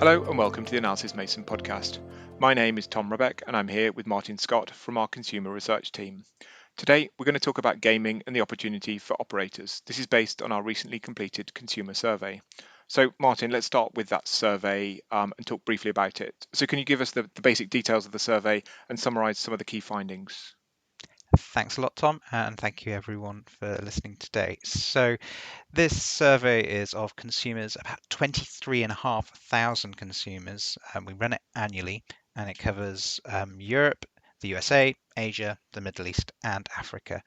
Hello and welcome to the Analysis Mason podcast. My name is Tom Rebbeck and I'm here with Martin Scott from our consumer research team. Today we're going to talk about gaming and the opportunity for operators. This is based on our recently completed consumer survey. So Martin, let's start with that survey and talk briefly about it. So can you give us the basic details of the survey and summarise some of the key findings? Thanks a lot, Tom, and thank you everyone for listening today. So this survey is of consumers, about 23,500 consumers. We run it annually, and it covers Europe, the USA, Asia, the Middle East, and Africa.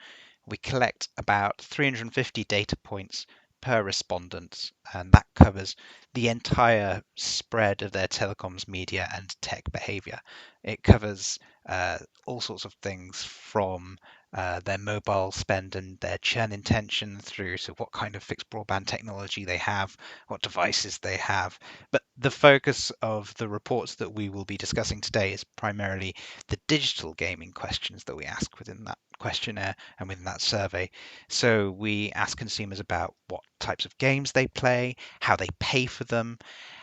We collect about 350 data points per respondent, and that covers the entire spread of their telecoms, media, and tech behavior. It covers all sorts of things from their mobile spend and their churn intention through to what kind of fixed broadband technology they have, what devices they have. But the focus of the reports that we will be discussing today is primarily the digital gaming questions that we ask within that questionnaire and within that survey. So we ask consumers about what types of games they play, how they pay for them,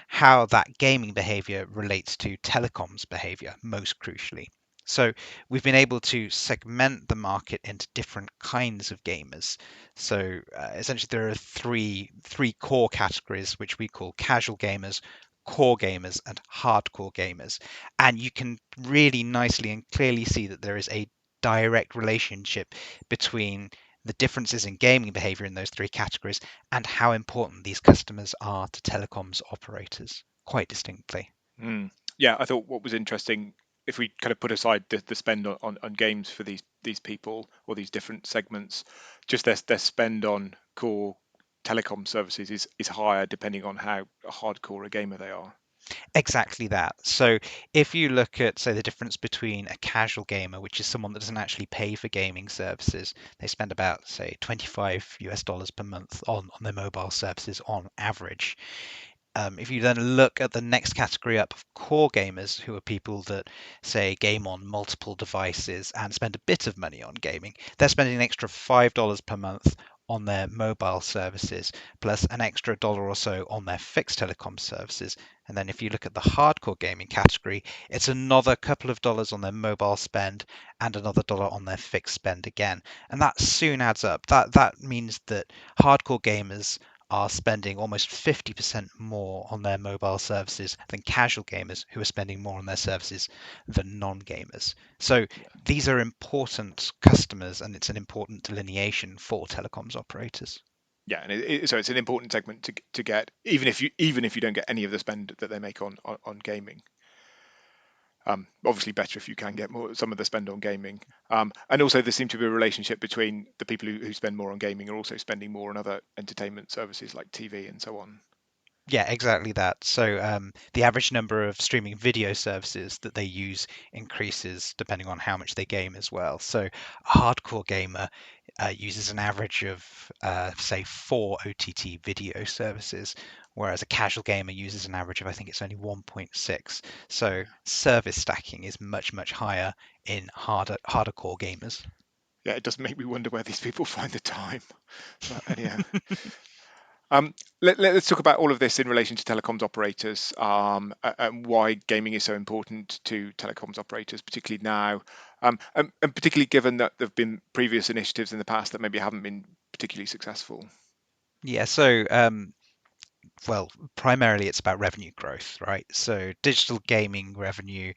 how that gaming behavior relates to telecoms behavior, most crucially. So we've been able to segment the market into different kinds of gamers. So essentially, there are three core categories which we call casual gamers, core gamers, and hardcore gamers. And you can really nicely and clearly see that there is a direct relationship between the differences in gaming behavior in those three categories and how important these customers are to telecoms operators, quite distinctly. Yeah, I thought what was interesting, if we kind of put aside the spend on games for these people or these different segments, just their spend on core telecom services is higher depending on how hardcore a gamer they are. Exactly that. So if you look at, say, the difference between a casual gamer, which is someone that doesn't actually pay for gaming services, they spend about, say, $25 per month on their mobile services on average. If you then look at the next category up of core gamers, who are people that, say, game on multiple devices and spend a bit of money on gaming, they're spending an extra $5 per month on their mobile services, plus an extra dollar or so on their fixed telecom services. And then if you look at the hardcore gaming category, it's another couple of dollars on their mobile spend and another dollar on their fixed spend again. And that soon adds up. That means that hardcore gamers are spending almost 50% more on their mobile services than casual gamers who are spending more on their services than non-gamers. So Yeah. these are important customers, and it's an important delineation for telecoms operators. Yeah, and so it's an important segment to get, even if you don't get any of the spend that they make on gaming. Obviously, better if you can get some of the spend on gaming. And also, there seems to be a relationship between the people who spend more on gaming are also spending more on other entertainment services like TV and so on. Yeah, exactly that. So the average number of streaming video services that they use increases depending on how much they game as well. So a hardcore gamer uses an average of, say, 4 OTT video services, whereas a casual gamer uses an average of, I think it's only 1.6. So service stacking is much, much higher in harder core gamers. Yeah, it does make me wonder where these people find the time. But anyhow, let's talk about all of this in relation to telecoms operators, and why gaming is so important to telecoms operators, particularly now, and particularly given that there have been previous initiatives in the past that maybe haven't been particularly successful. Yeah, so well, primarily it's about revenue growth, right? So digital gaming revenue,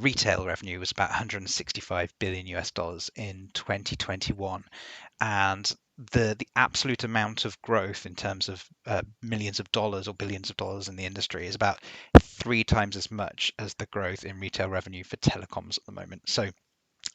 retail revenue was about 165 billion US dollars in 2021, and the absolute amount of growth in terms of millions of dollars or billions of dollars in the industry is about 3 times as much as the growth in retail revenue for telecoms at the moment. So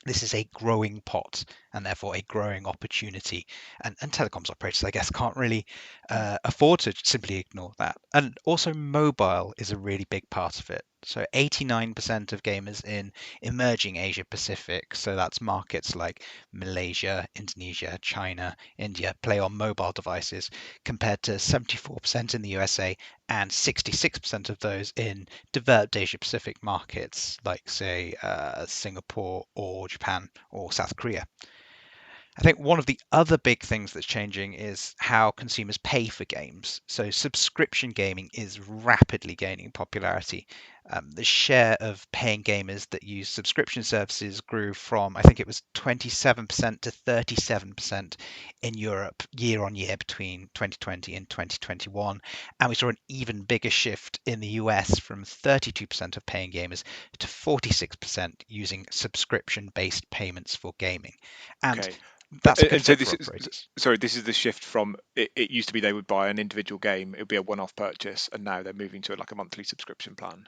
this is a growing pot and therefore a growing opportunity. And telecoms operators, I guess, can't really afford to simply ignore that. And also, mobile is a really big part of it. So 89% of gamers in emerging Asia Pacific, so that's markets like Malaysia, Indonesia, China, India, play on mobile devices, compared to 74% in the USA and 66% of those in developed Asia Pacific markets like, say, Singapore or Japan or South Korea. I think one of the other big things that's changing is how consumers pay for games. So subscription gaming is rapidly gaining popularity. The share of paying gamers that use subscription services grew from, I think it was 27% to 37% in Europe year on year between 2020 and 2021. And we saw an even bigger shift in the US from 32% of paying gamers to 46% using subscription-based payments for gaming. And Okay. that's a good And so fit this for is, operators. sorry, this is the shift from it used to be they would buy an individual game, it would be a one-off purchase, and now they're moving to like a monthly subscription plan.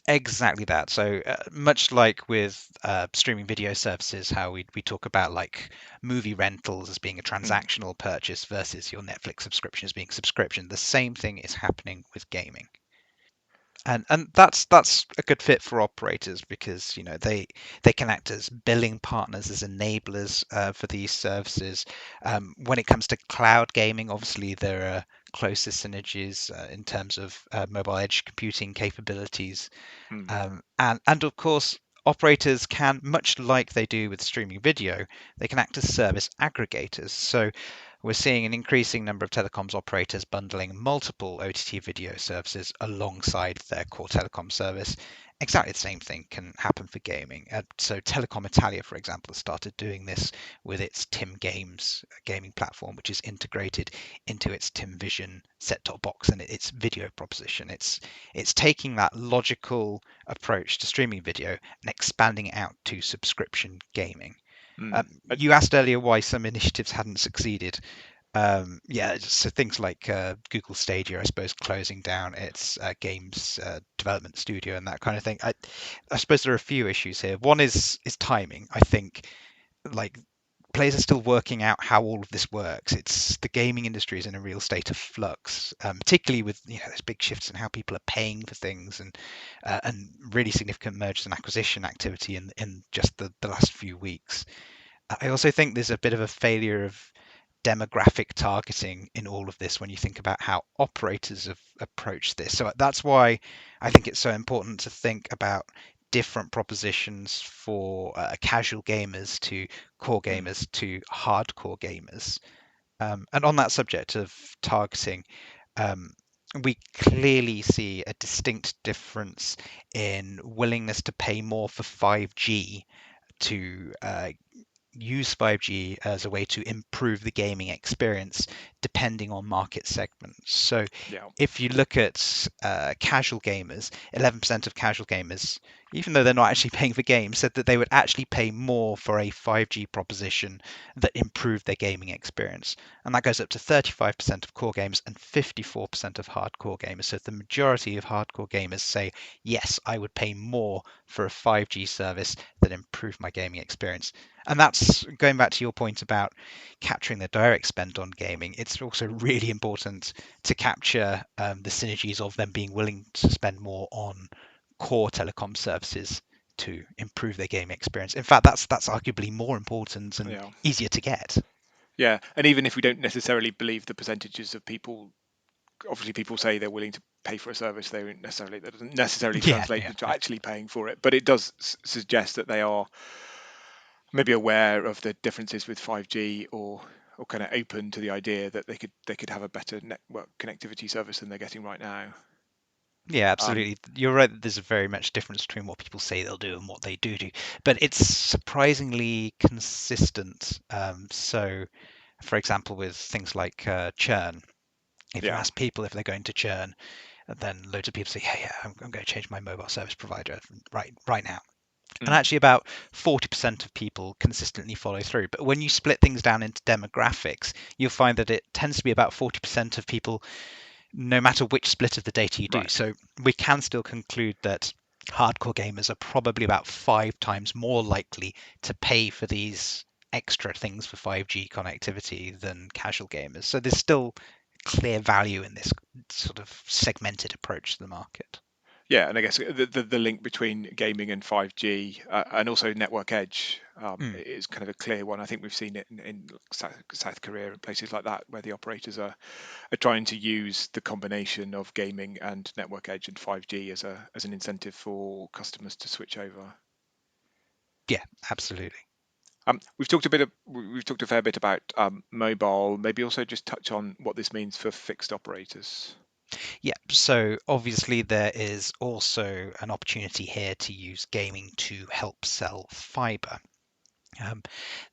Exactly that. So much like with streaming video services, how we talk about like movie rentals as being a Mm. transactional purchase versus your Netflix subscription as being subscription, the same thing is happening with gaming. And that's a good fit for operators because they can act as billing partners, as enablers for these services. When it comes to cloud gaming, obviously there are closer synergies in terms of mobile edge computing capabilities, Mm. and of course, operators can, much like they do with streaming video, they can act as service aggregators. So we're seeing an increasing number of telecoms operators bundling multiple OTT video services alongside their core telecom service. Exactly the same thing can happen for gaming. So Telecom Italia, for example, has started doing this with its Tim Games gaming platform, which is integrated into its Tim Vision set-top box and its video proposition. It's taking that logical approach to streaming video and expanding it out to subscription gaming. Mm. You asked earlier why some initiatives hadn't succeeded. Yeah, so things like Google Stadia, I suppose, closing down its games development studio and that kind of thing. I suppose there are a few issues here. One is timing. I think like players are still working out how all of this works. It's the gaming industry is in a real state of flux, particularly with there's big shifts in how people are paying for things and really significant mergers and acquisition activity in just the last few weeks. I also think there's a bit of a failure of demographic targeting in all of this when you think about how operators have approached this. So that's why I think it's so important to think about different propositions for casual gamers to core Mm. gamers to hardcore gamers. And on that subject of targeting, um, we clearly see a distinct difference in willingness to pay more for 5G to use 5G as a way to improve the gaming experience depending on market segments. So Yeah. if you look at casual gamers, 11% of casual gamers, even though they're not actually paying for games, said that they would actually pay more for a 5G proposition that improved their gaming experience. And that goes up to 35% of core gamers and 54% of hardcore gamers. So the majority of hardcore gamers say, yes, I would pay more for a 5G service that improved my gaming experience. And that's going back to your point about capturing the direct spend on gaming. It's also really important to capture the synergies of them being willing to spend more on core telecom services to improve their gaming experience. In fact, that's arguably more important and Yeah. easier to get. Yeah. And even if we don't necessarily believe the percentages of people, obviously people say they're willing to pay for a service, they don't necessarily, that doesn't necessarily Yeah, translate yeah, into yeah. actually paying for it, but it does suggest that they are maybe aware of the differences with 5G, or kind of open to the idea that they could have a better network connectivity service than they're getting right now. Yeah, Um, absolutely. You're right that there's a very much difference between what people say they'll do and what they do. But it's surprisingly consistent. So, for example, with things like churn, if you yeah. ask people if they're going to churn, then loads of people say, "Yeah, yeah, I'm going to change my mobile service provider right now." And Mm. actually, about 40% of people consistently follow through. But when you split things down into demographics, you'll find that it tends to be about 40% of people no matter which split of the data you do. Right. So we can still conclude that hardcore gamers are probably about 5 times more likely to pay for these extra things for 5G connectivity than casual gamers. So there's still clear value in this sort of segmented approach to the market. Yeah, and I guess the link between gaming and 5G, and also network edge, Mm. is kind of a clear one. I think we've seen it in South Korea and places like that, where the operators are trying to use the combination of gaming and network edge and 5G as an incentive for customers to switch over. Yeah, absolutely. We've talked a fair bit about mobile. Maybe also just touch on what this means for fixed operators. Yeah, so obviously there is also an opportunity here to use gaming to help sell fiber. Um,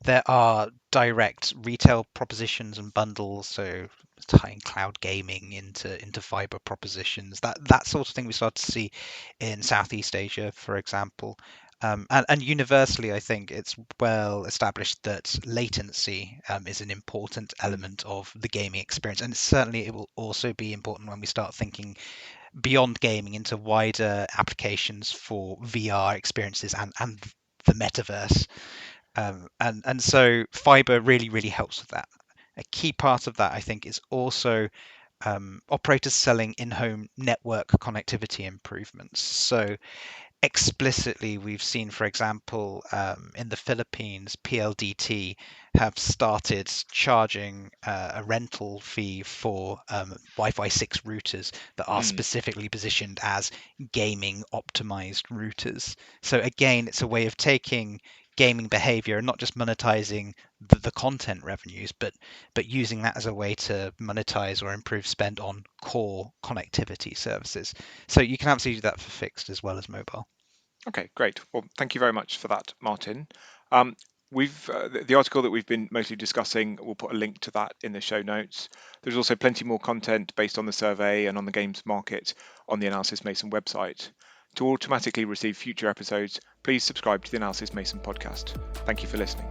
there are direct retail propositions and bundles, so tying cloud gaming into fiber propositions. That sort of thing we start to see in Southeast Asia, for example. And universally, I think it's well established that latency is an important Mm, element of the gaming experience, and certainly it will also be important when we start thinking beyond gaming into wider applications for VR experiences and the metaverse. And so fiber really helps with that. A key part of that, I think, is also operators selling in-home network connectivity improvements. So explicitly, we've seen, for example, in the Philippines, PLDT have started charging a rental fee for Wi-Fi 6 routers that are mm. specifically positioned as gaming optimized routers. So again, it's a way of taking gaming behavior and not just monetizing the content revenues, but using that as a way to monetize or improve spend on core connectivity services. So you can absolutely do that for fixed as well as mobile. Okay, great. Well, thank you very much for that, Martin. Um, the article that we've been mostly discussing, we'll put a link to that in the show notes. There's also plenty more content based on the survey and on the games market on the Analysis Mason website. To automatically receive future episodes, please subscribe to the Analysis Mason podcast. Thank you for listening.